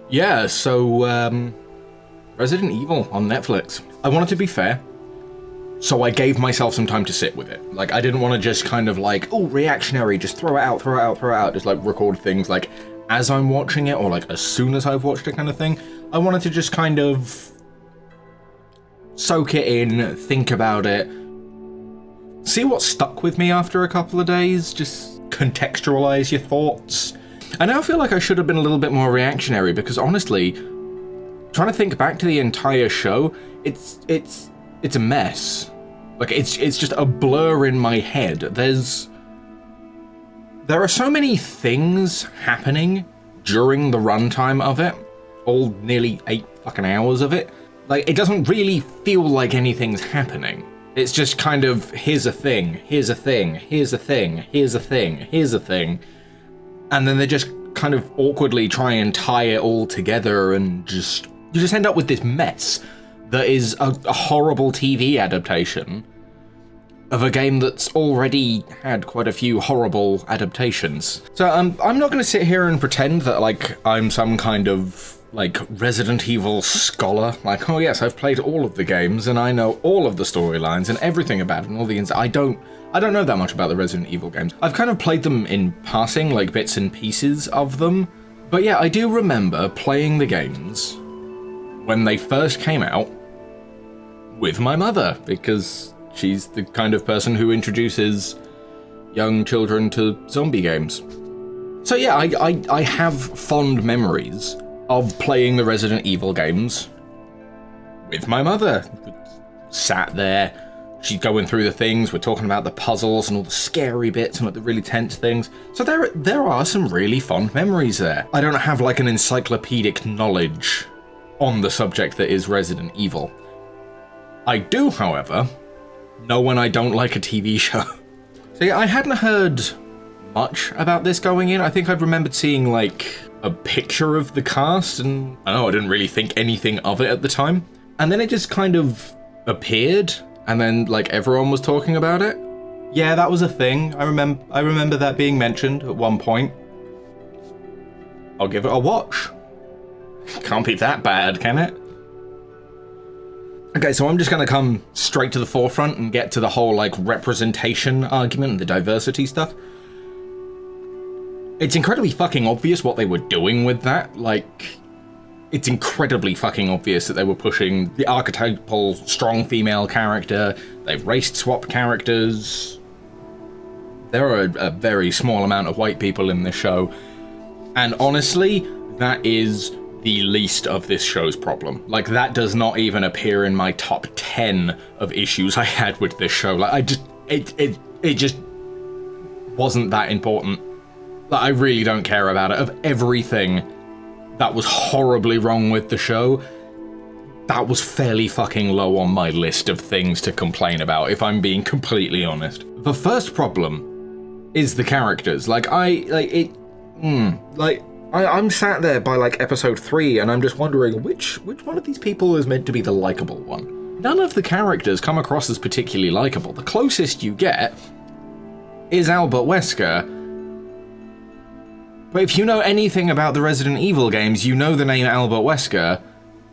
Yeah, so, Resident Evil on Netflix. I wanted to be fair, so I gave myself some time to sit with it. Like, I didn't want to just kind of like, oh, reactionary, just throw it out, just like record things like as I'm watching it or like as soon as I've watched it kind of thing. I wanted to just kind of soak it in, think about it, see what stuck with me after a couple of days, just contextualize your thoughts. I now feel like I should have been a little bit more reactionary because honestly, trying to think back to the entire show, it's a mess. Like it's just a blur in my head. There are so many things happening during the runtime of it, all nearly 8 fucking hours of it. Like, it doesn't really feel like anything's happening. It's just kind of, here's a thing, here's a thing, here's a thing, here's a thing, here's a thing. And then they just kind of awkwardly try and tie it all together and you just end up with this mess that is a horrible TV adaptation of a game that's already had quite a few horrible adaptations. So I'm not going to sit here and pretend that like I'm some kind of like Resident Evil scholar, like, oh yes, I've played all of the games and I know all of the storylines and everything about it and all the I don't know that much about the Resident Evil games. I've kind of played them in passing, like bits and pieces of them. But yeah, I do remember playing the games when they first came out with my mother, because she's the kind of person who introduces young children to zombie games. So yeah, I have fond memories of playing the Resident Evil games with my mother. Sat there, she's going through the things, we're talking about the puzzles and all the scary bits and like the really tense things. So there are some really fond memories there. I don't have like an encyclopedic knowledge on the subject that is Resident Evil. I do, however, know when I don't like a TV show. So yeah, I hadn't heard much about this going in. I think I'd remembered seeing like a picture of the cast and I didn't really think anything of it at the time. And then it just kind of appeared and then like everyone was talking about it. Yeah, that was a thing. I remember that being mentioned at one point. I'll give it a watch. Can't be that bad, can it? Okay, so I'm just going to come straight to the forefront and get to the whole like representation argument and the diversity stuff. It's incredibly fucking obvious what they were doing with that. Like, it's incredibly fucking obvious that they were pushing the archetypal strong female character. They've race-swapped characters. There are a very small amount of white people in this show. And honestly, that is the least of this show's problem. Like, that does not even appear in my top 10 of issues I had with this show. Like, it just wasn't that important. Like, I really don't care about it. Of everything that was horribly wrong with the show, that was fairly fucking low on my list of things to complain about, if I'm being completely honest. The first problem is the characters. I'm sat there by like episode 3 and I'm just wondering which one of these people is meant to be the likable one. None of the characters come across as particularly likable. The closest you get is Albert Wesker. But if you know anything about the Resident Evil games, you know the name Albert Wesker,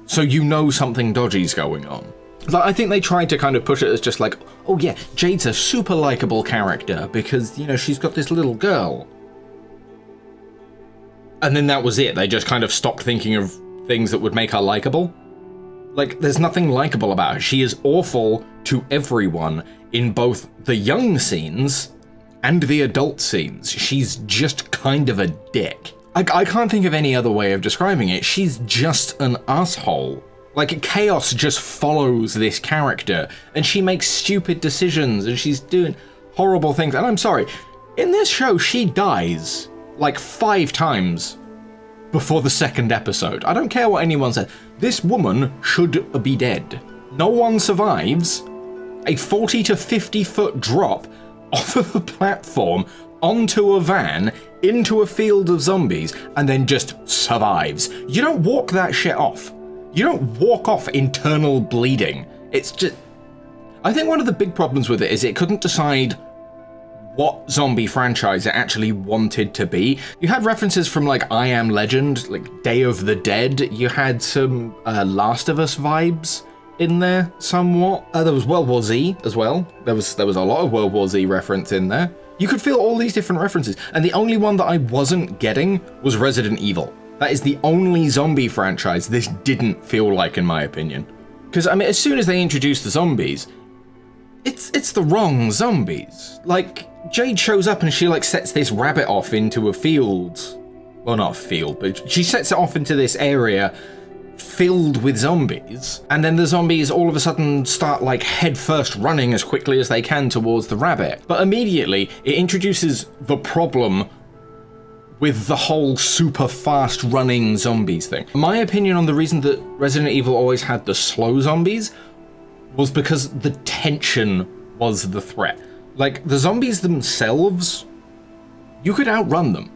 so you know something dodgy's going on. Like, I think they tried to kind of push it as just like, oh yeah, Jade's a super likable character because, you know, she's got this little girl. And then that was it. They just kind of stopped thinking of things that would make her likable. Like, there's nothing likable about her. She is awful to everyone in both the young scenes and the adult scenes. She's just kind of a dick. I can't think of any other way of describing it. She's just an asshole. Like, chaos just follows this character, and she makes stupid decisions, and she's doing horrible things. And I'm sorry, in this show, she dies like 5 times before the second episode. I don't care what anyone says. This woman should be dead. No one survives a 40 to 50 foot drop off of a platform onto a van into a field of zombies and then just survives. You don't walk that shit off. You don't walk off internal bleeding. It's just... I think one of the big problems with it is it couldn't decide what zombie franchise it actually wanted to be. You had references from like I Am Legend, like Day of the Dead. You had some Last of Us vibes in there somewhat. There was World War Z as well. There was a lot of World War Z reference in there. You could feel all these different references, and the only one that I wasn't getting was Resident Evil. That is the only zombie franchise this didn't feel like, in my opinion. Because, I mean, as soon as they introduced the zombies, it's the wrong zombies. Like, Jade shows up and she, like, sets this rabbit off into a field. Well, not a field, but she sets it off into this area filled with zombies. And then the zombies all of a sudden start, like, headfirst running as quickly as they can towards the rabbit. But immediately, it introduces the problem with the whole super fast running zombies thing. My opinion on the reason that Resident Evil always had the slow zombies was because the tension was the threat. Like, the zombies themselves, you could outrun them.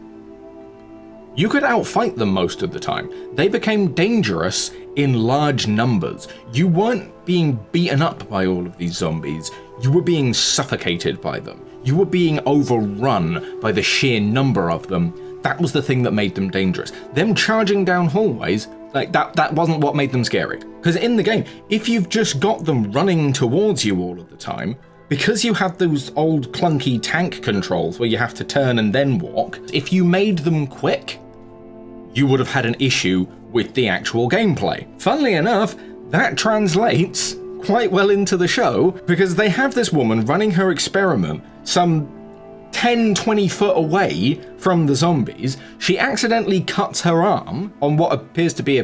You could outfight them most of the time. They became dangerous in large numbers. You weren't being beaten up by all of these zombies. You were being suffocated by them. You were being overrun by the sheer number of them. That was the thing that made them dangerous. Them charging down hallways, like that wasn't what made them scary. Because in the game, if you've just got them running towards you all of the time, because you have those old clunky tank controls where you have to turn and then walk, if you made them quick, you would have had an issue with the actual gameplay. Funnily enough, that translates quite well into the show, because they have this woman running her experiment some 10-20 foot away from the zombies. She accidentally cuts her arm on what appears to be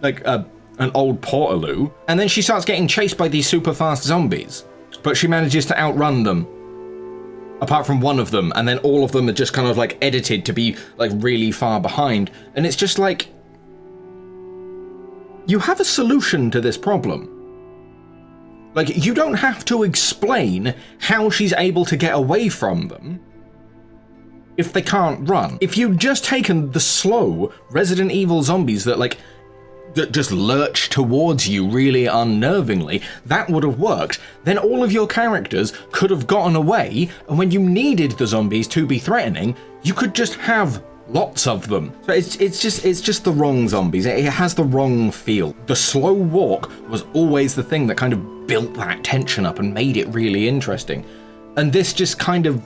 an old portaloo, and then she starts getting chased by these super fast zombies. But she manages to outrun them, apart from one of them, and then all of them are just kind of like edited to be like really far behind. And it's just like, you have a solution to this problem. Like, you don't have to explain how she's able to get away from them if they can't run. If you'd just taken the slow Resident Evil zombies that just lurch towards you really unnervingly, that would have worked. Then all of your characters could have gotten away, and when you needed the zombies to be threatening, you could just have lots of them. So it's just the wrong zombies. It has the wrong feel. The slow walk was always the thing that kind of built that tension up and made it really interesting. And this just kind of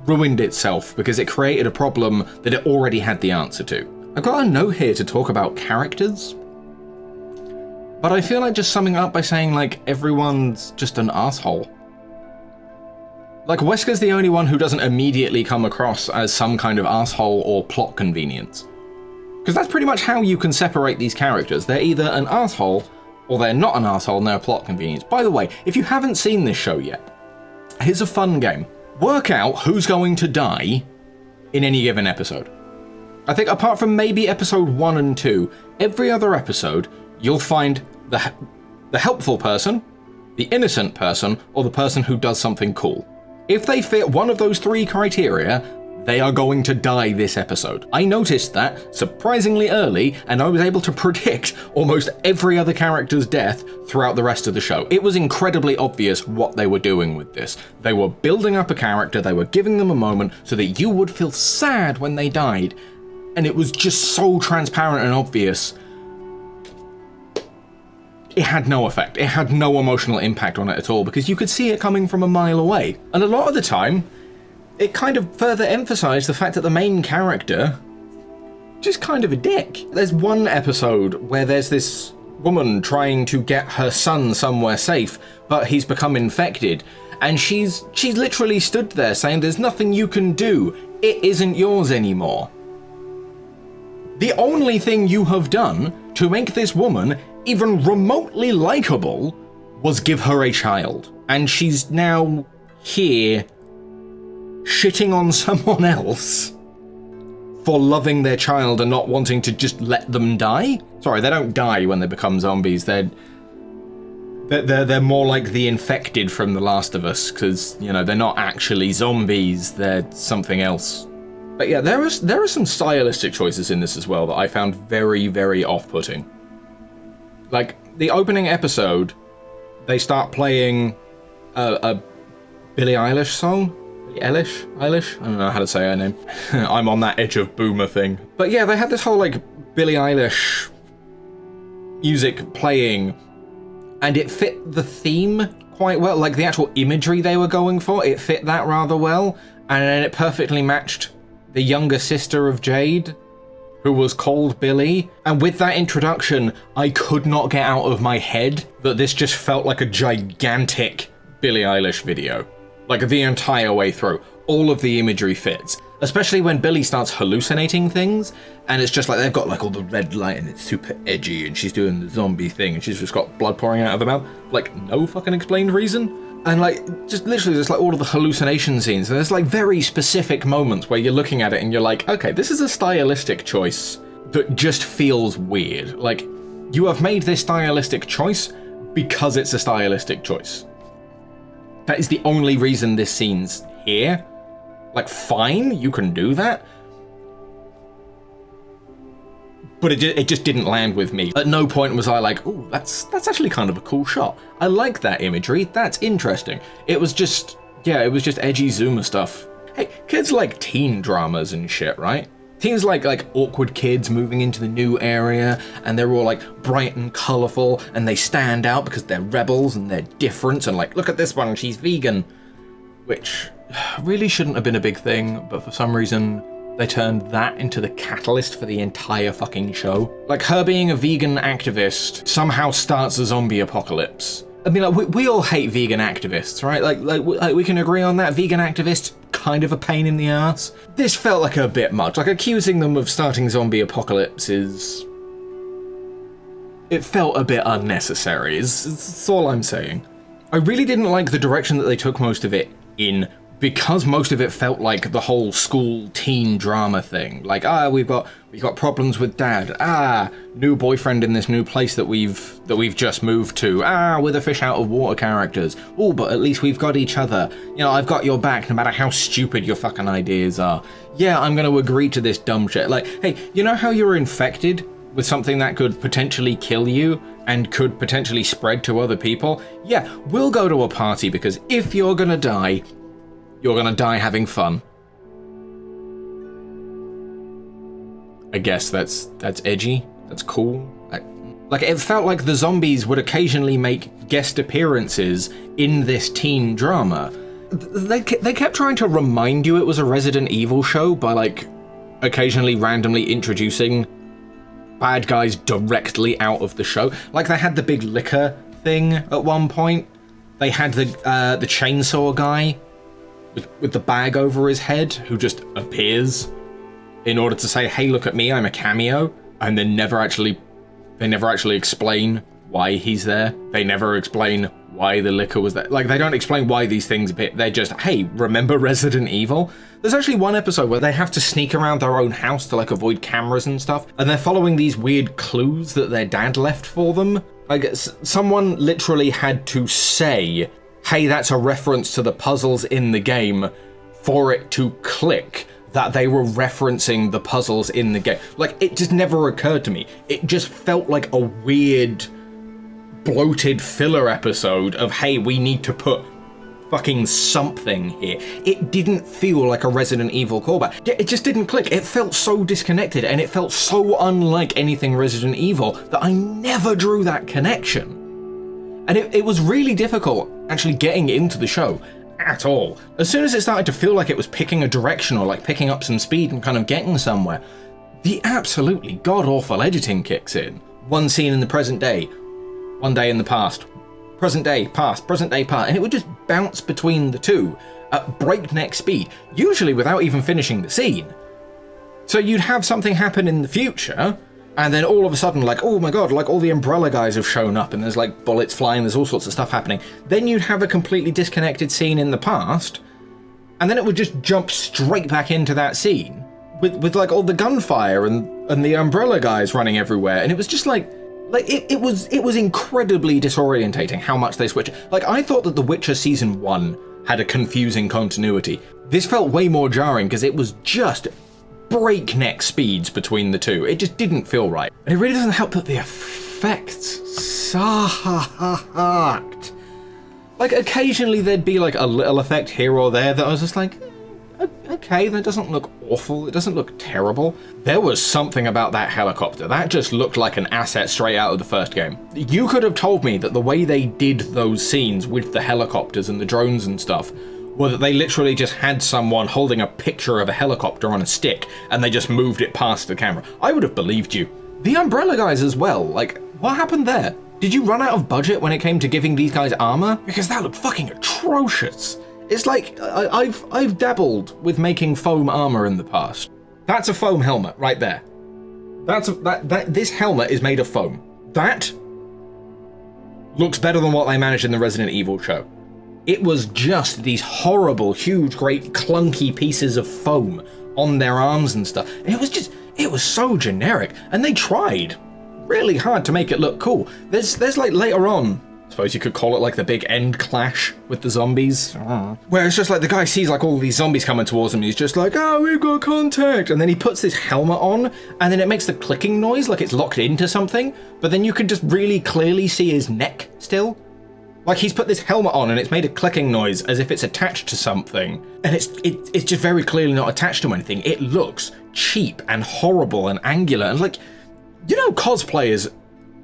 ruined itself because it created a problem that it already had the answer to. I've got a note here to talk about characters, but I feel like just summing up by saying, like, everyone's just an asshole. Like, Wesker's the only one who doesn't immediately come across as some kind of asshole or plot convenience. Because that's pretty much how you can separate these characters. They're either an asshole, or they're not an asshole and they're a plot convenience. By the way, if you haven't seen this show yet, here's a fun game. Work out who's going to die in any given episode. I think apart from maybe episode 1 and 2, every other episode, you'll find the helpful person, the innocent person, or the person who does something cool. If they fit one of those 3 criteria, they are going to die this episode. I noticed that surprisingly early, and I was able to predict almost every other character's death throughout the rest of the show. It was incredibly obvious what they were doing with this. They were building up a character, they were giving them a moment so that you would feel sad when they died, and it was just so transparent and obvious. It had no effect. It had no emotional impact on it at all because you could see it coming from a mile away. And a lot of the time, it kind of further emphasized the fact that the main character just kind of a dick. There's one episode where there's this woman trying to get her son somewhere safe, but he's become infected, and she's literally stood there saying, "There's nothing you can do. It isn't yours anymore." The only thing you have done to make this woman even remotely likable was give her a child. And she's now here shitting on someone else for loving their child and not wanting to just let them die? Sorry, they don't die when they become zombies. They're more like the infected from The Last of Us, because, you know, they're not actually zombies, they're something else. But yeah, there are some stylistic choices in this as well that I found very, very off-putting. Like, the opening episode, they start playing a Billie Eilish song. Eilish? I don't know how to say her name. I'm on that edge of boomer thing. But yeah, they had this whole like Billie Eilish music playing, and it fit the theme quite well. Like the actual imagery they were going for, it fit that rather well, and then it perfectly matched the younger sister of Jade, who was called Billie. And with that introduction, I could not get out of my head that this just felt like a gigantic Billie Eilish video. Like the entire way through. All of the imagery fits. Especially when Billie starts hallucinating things, and it's just like they've got like all the red light and it's super edgy, and she's doing the zombie thing and she's just got blood pouring out of her mouth. Like no fucking explained reason. And like, just literally there's like all of the hallucination scenes, and there's like very specific moments where you're looking at it and you're like, okay, this is a stylistic choice that just feels weird. Like, you have made this stylistic choice because it's a stylistic choice. That is the only reason this scene's here. Like, fine, you can do that. But it just didn't land with me. At no point was I like, ooh, that's actually kind of a cool shot. I like that imagery, that's interesting. It was just, yeah, it was just edgy Zoomer stuff. Hey, kids like teen dramas and shit, right? Teens like awkward kids moving into the new area, and they're all like bright and colourful, and they stand out because they're rebels and they're different, and like, look at this one, she's vegan. Which really shouldn't have been a big thing, but for some reason they turned that into the catalyst for the entire fucking show. Like, her being a vegan activist somehow starts a zombie apocalypse. I mean, like, we all hate vegan activists, right? Like we can agree on that. Vegan activists, kind of a pain in the ass. This felt like a bit much. Like, accusing them of starting zombie apocalypses, it felt a bit unnecessary, is all I'm saying. I really didn't like the direction that they took most of it in, because most of it felt like the whole school teen drama thing. Like, we've got problems with dad. New boyfriend in this new place that we've just moved to. We're the fish out of water characters. Oh, but at least we've got each other. You know, I've got your back no matter how stupid your fucking ideas are. Yeah, I'm gonna agree to this dumb shit. Like, hey, you know how you're infected with something that could potentially kill you and could potentially spread to other people? Yeah, we'll go to a party, because if you're gonna die, you're gonna die having fun. I guess that's edgy. That's cool. Like, it felt like the zombies would occasionally make guest appearances in this teen drama. They kept trying to remind you it was a Resident Evil show by, like, occasionally randomly introducing bad guys directly out of the show. Like, they had the big liquor thing at one point. They had the chainsaw guy with the bag over his head, who just appears in order to say, hey, look at me, I'm a cameo, and then they never actually explain why he's there. They never explain why the liquor was there. Like, they don't explain why these things appear. They're just, hey, remember Resident Evil? There's actually one episode where they have to sneak around their own house to, like, avoid cameras and stuff, and they're following these weird clues that their dad left for them. Like, someone literally had to say, hey, that's a reference to the puzzles in the game, for it to click that they were referencing the puzzles in the game. Like, it just never occurred to me. It just felt like a weird, bloated filler episode of, hey, we need to put fucking something here. It didn't feel like a Resident Evil callback. It just didn't click. It felt so disconnected, and it felt so unlike anything Resident Evil that I never drew that connection. And it was really difficult actually getting into the show at all. As soon as it started to feel like it was picking a direction, or like picking up some speed and kind of getting somewhere, the absolutely god-awful editing kicks in. One scene in the present day, one day in the past, present day, past, and it would just bounce between the two at breakneck speed, usually without even finishing the scene. So you'd have something happen in the future, and then all of a sudden, like, oh my god, like all the umbrella guys have shown up and there's like bullets flying, there's all sorts of stuff happening. Then you'd have a completely disconnected scene in the past, and then it would just jump straight back into that scene with like all the gunfire and the umbrella guys running everywhere. And it was just like it was incredibly disorientating how much they switched. Like, I thought that The Witcher Season 1 had a confusing continuity. This felt way more jarring because it was just breakneck speeds between the two. It just didn't feel right. And it really doesn't help that the effects sucked. Like, occasionally there'd be, like, a little effect here or there that I was just like, okay, that doesn't look awful. It doesn't look terrible. There was something about that helicopter. That just looked like an asset straight out of the first game. You could have told me that the way they did those scenes with the helicopters and the drones and stuff were that they literally just had someone holding a picture of a helicopter on a stick and they just moved it past the camera. I would have believed you. The Umbrella guys as well, like, what happened there? Did you run out of budget when it came to giving these guys armor? Because that looked fucking atrocious. It's like, I've dabbled with making foam armor in the past. That's a foam helmet right there. This helmet is made of foam. That looks better than what they managed in the Resident Evil show. It was just these horrible, huge, great, clunky pieces of foam on their arms and stuff. And it was so generic. And they tried really hard to make it look cool. There's like later on, I suppose you could call it like the big end clash with the zombies, where it's just like the guy sees like all these zombies coming towards him and he's just like, oh, we've got contact, and then he puts this helmet on and then it makes the clicking noise like it's locked into something, but then you can just really clearly see his neck still. Like, he's put this helmet on and it's made a clicking noise as if it's attached to something, and it's just very clearly not attached to anything. It looks cheap and horrible and angular, and like, you know, cosplayers,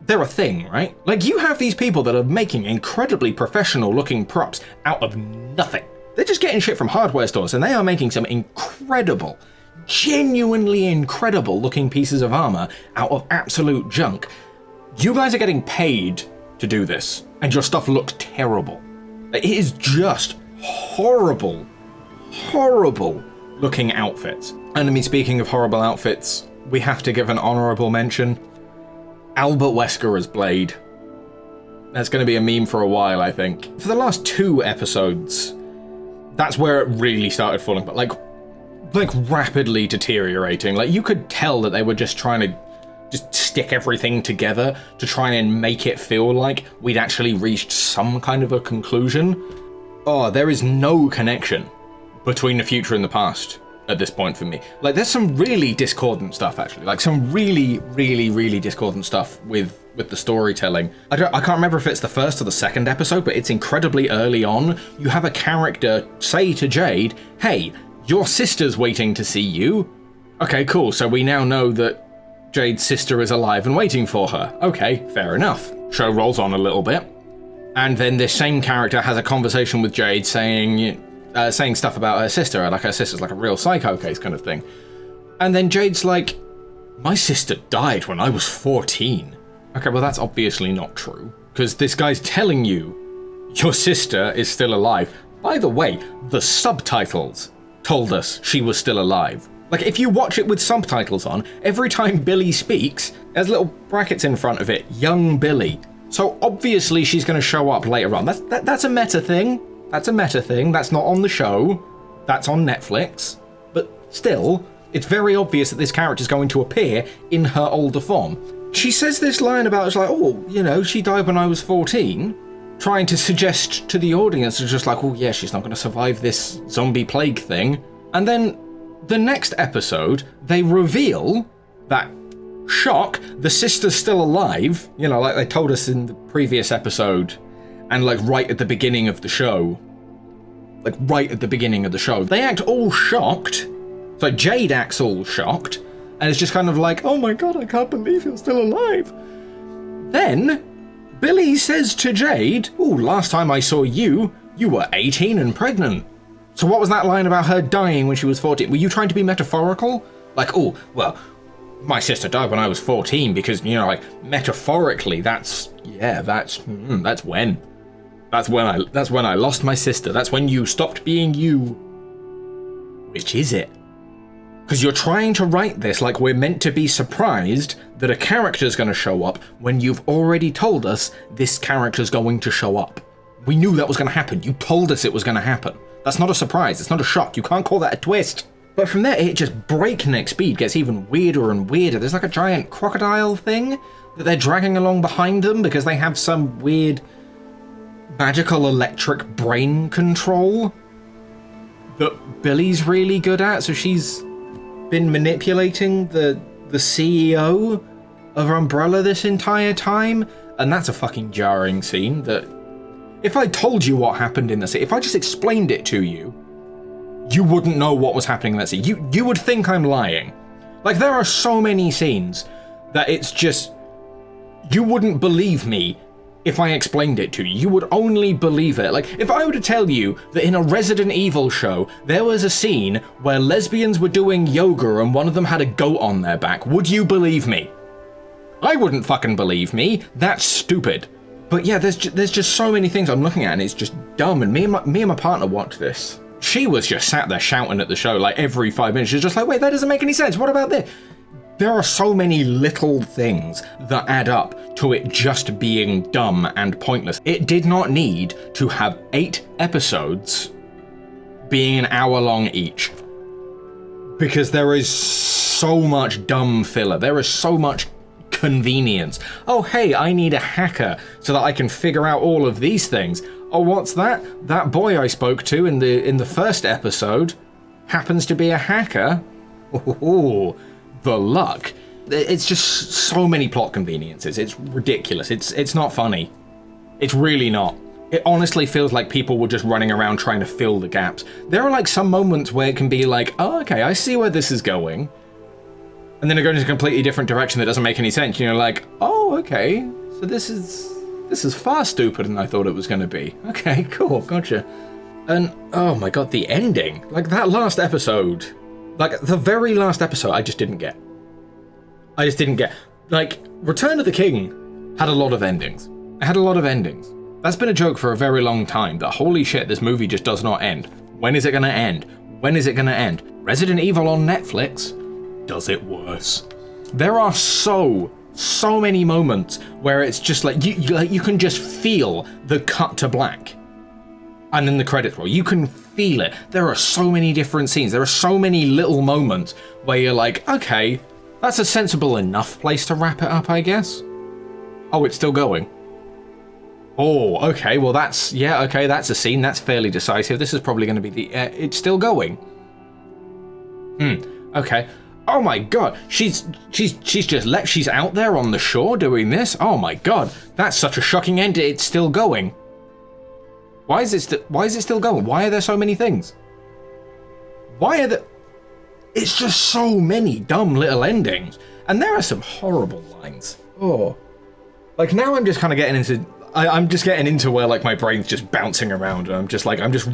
they're a thing, right? Like, you have these people that are making incredibly professional looking props out of nothing. They're just getting shit from hardware stores and they are making some incredible, genuinely incredible looking pieces of armor out of absolute junk. You guys are getting paid to do this and your stuff looks terrible. It is just horrible, horrible looking outfits. And I mean, speaking of horrible outfits, we have to give an honorable mention. Albert Wesker as Blade. That's going to be a meme for a while, I think. For the last 2 episodes, that's where it really started falling, but like rapidly deteriorating. Like, you could tell that they were just trying to just stick everything together to try and make it feel like we'd actually reached some kind of a conclusion. Oh, there is no connection between the future and the past at this point for me. Like, there's some really discordant stuff, actually. Like, some really, really, really discordant stuff with the storytelling. I can't remember if it's the first or the second episode, but it's incredibly early on. You have a character say to Jade, hey, your sister's waiting to see you. Okay, cool. So we now know that Jade's sister is alive and waiting for her. Okay, fair enough. Show rolls on a little bit. And then this same character has a conversation with Jade saying stuff about her sister, like her sister's like a real psycho case kind of thing. And then Jade's like, my sister died when I was 14. Okay, well, that's obviously not true, because this guy's telling you your sister is still alive. By the way, the subtitles told us she was still alive. Like, if you watch it with subtitles on, every time Billy speaks, there's little brackets in front of it, young Billy. So obviously she's going to show up later on. That's a meta thing. That's a meta thing. That's not on the show. That's on Netflix. But still, it's very obvious that this character is going to appear in her older form. She says this line about, it's like, oh, you know, she died when I was 14, trying to suggest to the audience, it's just like, oh yeah, she's not going to survive this zombie plague thing. And then the next episode, they reveal that, shock, the sister's still alive, you know, like they told us in the previous episode, and like right at the beginning of the show. Like right at the beginning of the show. They act all shocked. So Jade acts all shocked. And it's just kind of like, oh my god, I can't believe you're still alive. Then, Billy says to Jade, oh, last time I saw you, you were 18 and pregnant. So what was that line about her dying when she was 14? Were you trying to be metaphorical? Like, oh, well, my sister died when I was 14 because, you know, like, metaphorically, that's when. That's when I lost my sister. That's when you stopped being you. Which is it? Because you're trying to write this like we're meant to be surprised that a character's going to show up when you've already told us this character's going to show up. We knew that was going to happen. You told us it was going to happen. That's not a surprise. It's not a shock. You can't call that a twist. But from there, it just breakneck speed gets even weirder and weirder. There's like a giant crocodile thing that they're dragging along behind them because they have some weird magical electric brain control that Billy's really good at. So she's been manipulating the CEO of Umbrella this entire time, and that's a fucking jarring scene that If I told you what happened in the scene, if I just explained it to you, you wouldn't know what was happening in that scene. You would think I'm lying. Like, there are so many scenes that it's just... You wouldn't believe me if I explained it to you. You would only believe it. Like, if I were to tell you that in a Resident Evil show, there was a scene where lesbians were doing yoga and one of them had a goat on their back, would you believe me? I wouldn't fucking believe me. That's stupid. But yeah, there's just so many things I'm looking at and it's just dumb. And me and my partner watched this. She was just sat there shouting at the show like every 5 minutes. She's just like, wait, that doesn't make any sense. What about this? There are so many little things that add up to it just being dumb and pointless. It did not need to have 8 episodes being an hour long each. Because there is so much dumb filler. There is so much convenience. Oh, hey, I need a hacker so that I can figure out all of these things. Oh, what's that? That boy I spoke to in the first episode happens to be a hacker. Oh, the luck. It's just so many plot conveniences. It's ridiculous. It's not funny. It's really not. It honestly feels like people were just running around trying to fill the gaps. There are like some moments where it can be like, oh, okay, I see where this is going. And then it goes in a completely different direction that doesn't make any sense. You know, like, oh, okay, so this is far stupider than I thought it was going to be. Okay, cool, gotcha. And, oh my god, the ending. Like, that last episode, like, the very last episode, I just didn't get. Like, Return of the King had a lot of endings. It had a lot of endings. That's been a joke for a very long time, that holy shit, this movie just does not end. When is it going to end? When is it going to end? Resident Evil on Netflix does it worse. There are so many moments where it's just like you can just feel the cut to black and then the credits roll. You can feel it. There are so many different scenes. There are so many little moments where you're like, okay, that's a sensible enough place to wrap it up, I guess. Oh, it's still going. Oh, okay, well that's a scene. That's fairly decisive. This is probably going to be it's still going. Okay. Oh my god, she's just left. She's out there on the shore doing this. Oh my god, that's such a shocking end. It's still going. Why is it still going? Why are there so many things? Why are there? It's just so many dumb little endings, and there are some horrible lines. Oh, like now I'm just kind of getting into. I'm just getting into where like my brain's just bouncing around and I'm just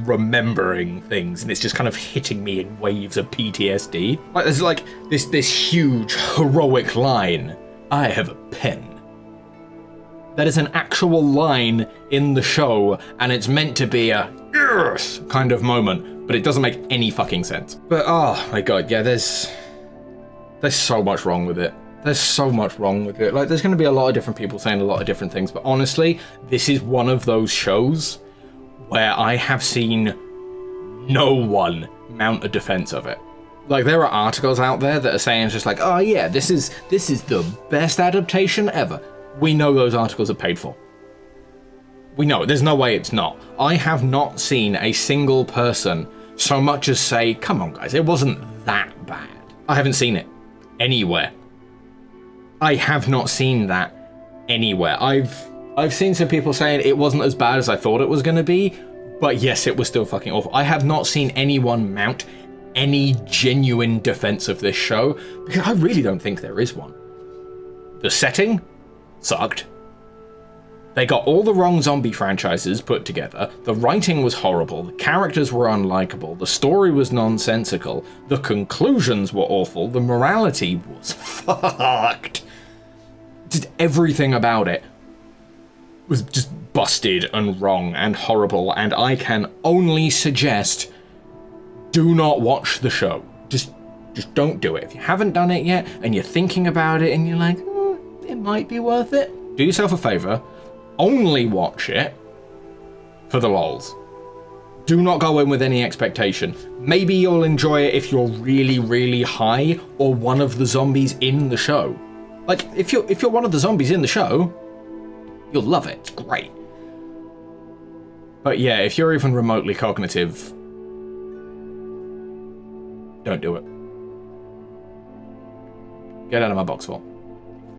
remembering things and it's just kind of hitting me in waves of PTSD. Like there's like this huge heroic line. I have a pen. That is an actual line in the show and it's meant to be a yes kind of moment, but it doesn't make any fucking sense. But oh my god, yeah, there's so much wrong with it. There's so much wrong with it. Like, there's going to be a lot of different people saying a lot of different things, but honestly, this is one of those shows where I have seen no one mount a defense of it. Like, there are articles out there that are saying it's just like, oh yeah, this is the best adaptation ever. We know those articles are paid for. We know, there's no way it's not. I have not seen a single person so much as say, come on guys, it wasn't that bad. I haven't seen it anywhere. I have not seen that anywhere. I've seen some people saying it wasn't as bad as I thought it was going to be, but yes, it was still fucking awful. I have not seen anyone mount any genuine defense of this show, because I really don't think there is one. The setting sucked. They got all the wrong zombie franchises put together. The writing was horrible. The characters were unlikable. The story was nonsensical. The conclusions were awful. The morality was fucked. Just everything about it was just busted and wrong and horrible. And I can only suggest, do not watch the show. Just don't do it. If you haven't done it yet and you're thinking about it and you're like, it might be worth it, do yourself a favor. Only watch it for the lols. Do not go in with any expectation. Maybe you'll enjoy it if you're really, really high or one of the zombies in the show. Like, if you're one of the zombies in the show, you'll love it. It's great. But yeah, if you're even remotely cognitive, don't do it. Get out of my box vault.